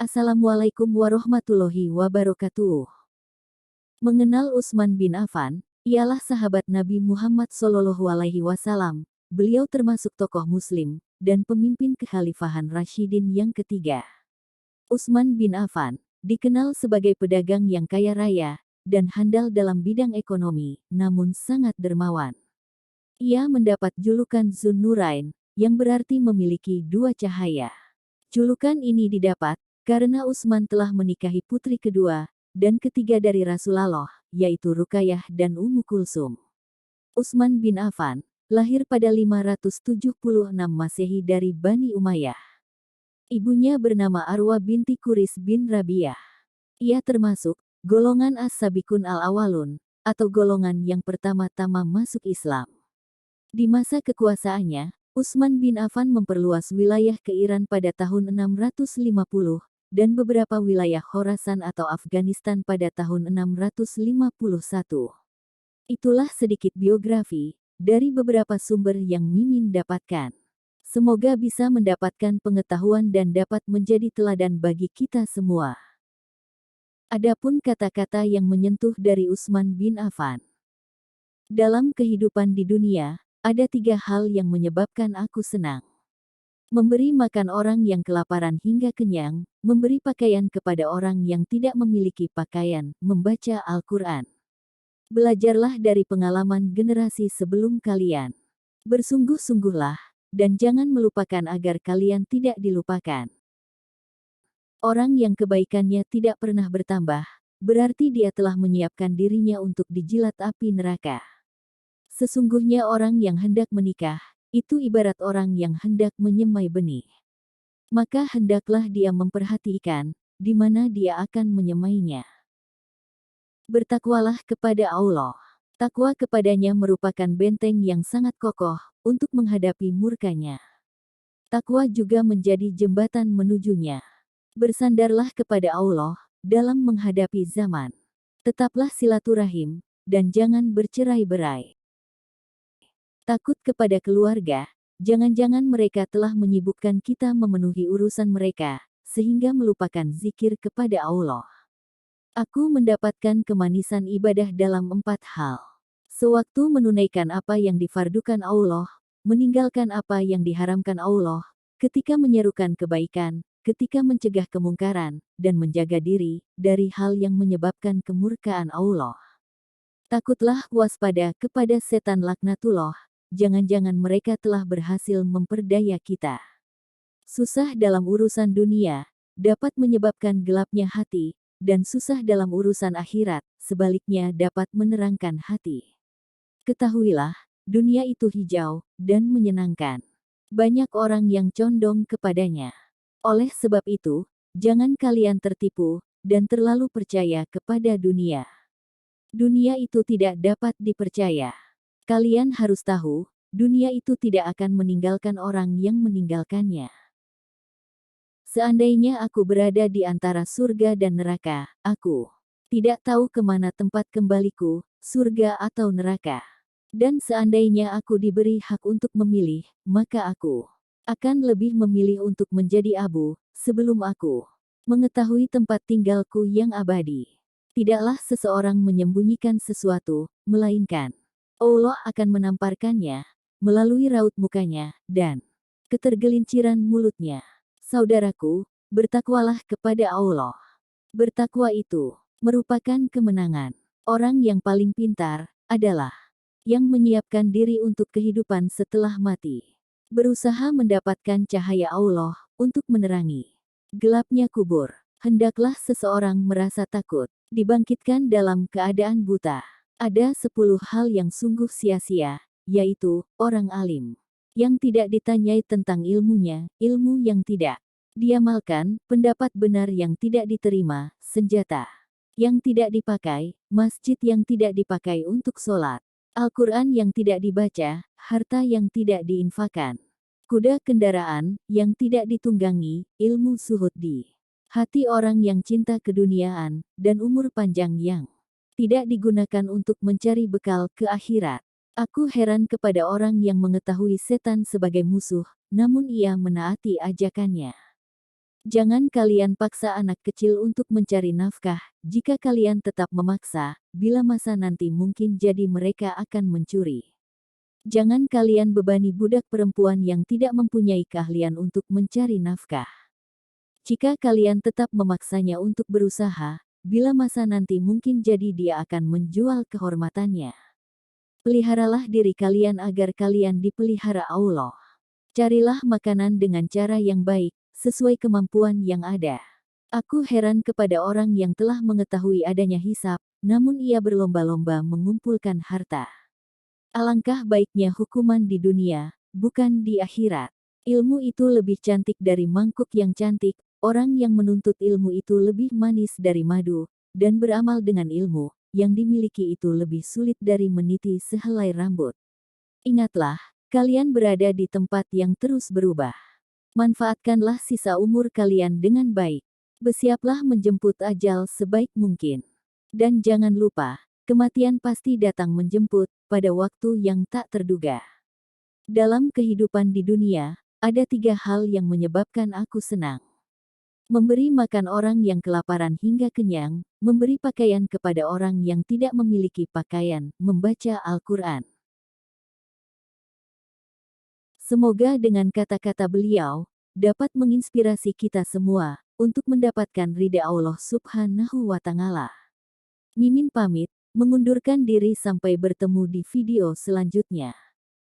Assalamualaikum warahmatullahi wabarakatuh. Mengenal Utsman bin Affan, ialah sahabat Nabi Muhammad SAW. Beliau termasuk tokoh Muslim dan pemimpin kekhalifahan Rasyidin yang ketiga. Utsman bin Affan dikenal sebagai pedagang yang kaya raya dan handal dalam bidang ekonomi, namun sangat dermawan. Ia mendapat julukan Dzun Nurain, yang berarti memiliki dua cahaya. Julukan ini didapat karena Utsman telah menikahi putri kedua dan ketiga dari Rasulullah, yaitu Ruqayyah dan Ummu Kulsum. Utsman bin Affan lahir pada 576 Masehi dari Bani Umayyah. Ibunya bernama Arwa binti Quris bin Rabi'ah. Ia termasuk golongan As-Sabiqun al-Awwalun, atau golongan yang pertama-tama masuk Islam. Di masa kekuasaannya, Utsman bin Affan memperluas wilayah ke Iran pada tahun 650, dan beberapa wilayah Khorasan atau Afghanistan pada tahun 651. Itulah sedikit biografi dari beberapa sumber yang Mimin dapatkan. Semoga bisa mendapatkan pengetahuan dan dapat menjadi teladan bagi kita semua. Adapun kata-kata yang menyentuh dari Utsman bin Affan. Dalam kehidupan di dunia, ada 3 hal yang menyebabkan aku senang. Memberi makan orang yang kelaparan hingga kenyang, memberi pakaian kepada orang yang tidak memiliki pakaian, membaca Al-Quran. Belajarlah dari pengalaman generasi sebelum kalian. Bersungguh-sungguhlah, dan jangan melupakan agar kalian tidak dilupakan. Orang yang kebaikannya tidak pernah bertambah, berarti dia telah menyiapkan dirinya untuk dijilat api neraka. Sesungguhnya orang yang hendak menikah, itu ibarat orang yang hendak menyemai benih. Maka hendaklah dia memperhatikan, di mana dia akan menyemainya. Bertakwalah kepada Allah. Takwa kepadanya merupakan benteng yang sangat kokoh, untuk menghadapi murkanya. Takwa juga menjadi jembatan menujunya. Bersandarlah kepada Allah, dalam menghadapi zaman. Tetaplah silaturahim, dan jangan bercerai-berai. Takut kepada keluarga, jangan-jangan mereka telah menyibukkan kita memenuhi urusan mereka, sehingga melupakan zikir kepada Allah. Aku mendapatkan kemanisan ibadah dalam 4 hal. Sewaktu menunaikan apa yang difardukan Allah, meninggalkan apa yang diharamkan Allah, ketika menyerukan kebaikan, ketika mencegah kemungkaran, dan menjaga diri dari hal yang menyebabkan kemurkaan Allah. Takutlah waspada kepada setan laknatullah. Jangan-jangan mereka telah berhasil memperdaya kita. Susah dalam urusan dunia, dapat menyebabkan gelapnya hati, dan susah dalam urusan akhirat, sebaliknya dapat menerangkan hati. Ketahuilah, dunia itu hijau, dan menyenangkan. Banyak orang yang condong kepadanya. Oleh sebab itu, jangan kalian tertipu, dan terlalu percaya kepada dunia. Dunia itu tidak dapat dipercaya. Kalian harus tahu, dunia itu tidak akan meninggalkan orang yang meninggalkannya. Seandainya aku berada di antara surga dan neraka, aku tidak tahu kemana tempat kembaliku, surga atau neraka. Dan seandainya aku diberi hak untuk memilih, maka aku akan lebih memilih untuk menjadi abu, sebelum aku mengetahui tempat tinggalku yang abadi. Tidaklah seseorang menyembunyikan sesuatu, melainkan Allah akan menamparkannya, melalui raut mukanya, dan ketergelinciran mulutnya. Saudaraku, bertakwalah kepada Allah. Bertakwa itu merupakan kemenangan. Orang yang paling pintar adalah yang menyiapkan diri untuk kehidupan setelah mati. Berusaha mendapatkan cahaya Allah untuk menerangi gelapnya kubur. Hendaklah seseorang merasa takut dibangkitkan dalam keadaan buta. Ada 10 hal yang sungguh sia-sia, yaitu orang alim yang tidak ditanyai tentang ilmunya, ilmu yang tidak diamalkan, pendapat benar yang tidak diterima, senjata yang tidak dipakai, masjid yang tidak dipakai untuk sholat, Al-Quran yang tidak dibaca, harta yang tidak diinfakan, kuda kendaraan yang tidak ditunggangi, ilmu suhud di hati orang yang cinta keduniaan, dan umur panjang yang tidak digunakan untuk mencari bekal ke akhirat. Aku heran kepada orang yang mengetahui setan sebagai musuh, namun ia menaati ajakannya. Jangan kalian paksa anak kecil untuk mencari nafkah. Jika kalian tetap memaksa, bila masa nanti mungkin jadi mereka akan mencuri. Jangan kalian bebani budak perempuan yang tidak mempunyai keahlian untuk mencari nafkah. Jika kalian tetap memaksanya untuk berusaha, bila masa nanti mungkin jadi dia akan menjual kehormatannya. Peliharalah diri kalian agar kalian dipelihara Allah. Carilah makanan dengan cara yang baik, sesuai kemampuan yang ada. Aku heran kepada orang yang telah mengetahui adanya hisab, namun ia berlomba-lomba mengumpulkan harta. Alangkah baiknya hukuman di dunia, bukan di akhirat. Ilmu itu lebih cantik dari mangkuk yang cantik, orang yang menuntut ilmu itu lebih manis dari madu, dan beramal dengan ilmu yang dimiliki itu lebih sulit dari meniti sehelai rambut. Ingatlah, kalian berada di tempat yang terus berubah. Manfaatkanlah sisa umur kalian dengan baik. Bersiaplah menjemput ajal sebaik mungkin. Dan jangan lupa, kematian pasti datang menjemput pada waktu yang tak terduga. Dalam kehidupan di dunia, ada 3 hal yang menyebabkan aku senang. Memberi makan orang yang kelaparan hingga kenyang, memberi pakaian kepada orang yang tidak memiliki pakaian, membaca Al-Quran. Semoga dengan kata-kata beliau, dapat menginspirasi kita semua, untuk mendapatkan ridha Allah Subhanahu wa Ta'ala. Mimin pamit, mengundurkan diri sampai bertemu di video selanjutnya.